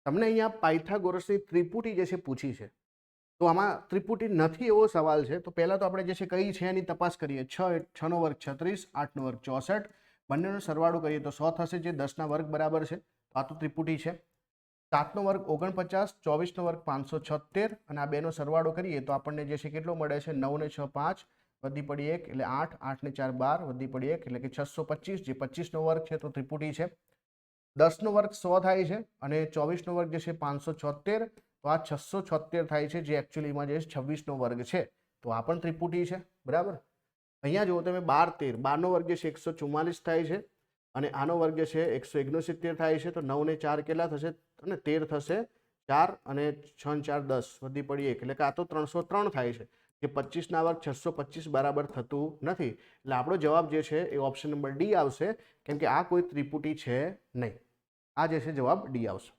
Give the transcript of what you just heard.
તમને અહીંયા પાયથાગોરસની ત્રિપુટી જે છે પૂછી છે, તો આમાં ત્રિપુટી નથી એવો સવાલ છે. તો પહેલાં તો આપણે જે છે કઈ છે એની તપાસ કરીએ. 6 નો વર્ગ 36, 8 નો વર્ગ 64, બંનેનો સરવાળો કરીએ તો 100 થશે, જે 10 ના વર્ગ બરાબર છે. તો આ તો ત્રિપુટી છે. 7 નો વર્ગ 49, 24 નો વર્ગ 576 અને આ બેનો સરવાળો કરીએ તો આપણને જે છે કેટલો મળે છે? 9 ને 6 5, વધી પડી 1 એટલે 8, 8 ને 4 12, વધી પડી 1 એટલે કે 625, જે 25 નો વર્ગ છે તો ત્રિપુટી છે. 10 નો વર્ગ 100 થાય છે અને 24 નો વર્ગ જે છે 576, તો આ 676 થાય છે, જે એકચ્યુઅલીમાં જે 26 નો વર્ગ છે. તો આ પણ ત્રિપુટી છે, બરાબર. અહીંયા જુઓ તમે 12 13, 12 નો વર્ગ જે છે 144 થાય છે અને આનો વર્ગ જે છે 169 થાય છે. તો 9 ને 4 કેટલા થશે? અને 13 થશે, 4 અને 6 ને 4 10, વધી પડી 1 એટલે કે આ તો 303 થાય છે, જે 25 ના વર્ગ 625 બરાબર થતું નથી. એટલે આપણો જવાબ જે છે એ ઓપ્શન નંબર ડી આવશે, કેમ કે આ કોઈ ત્રિપુટી છે નહીં. આ જે છે જવાબ ડી આવશે.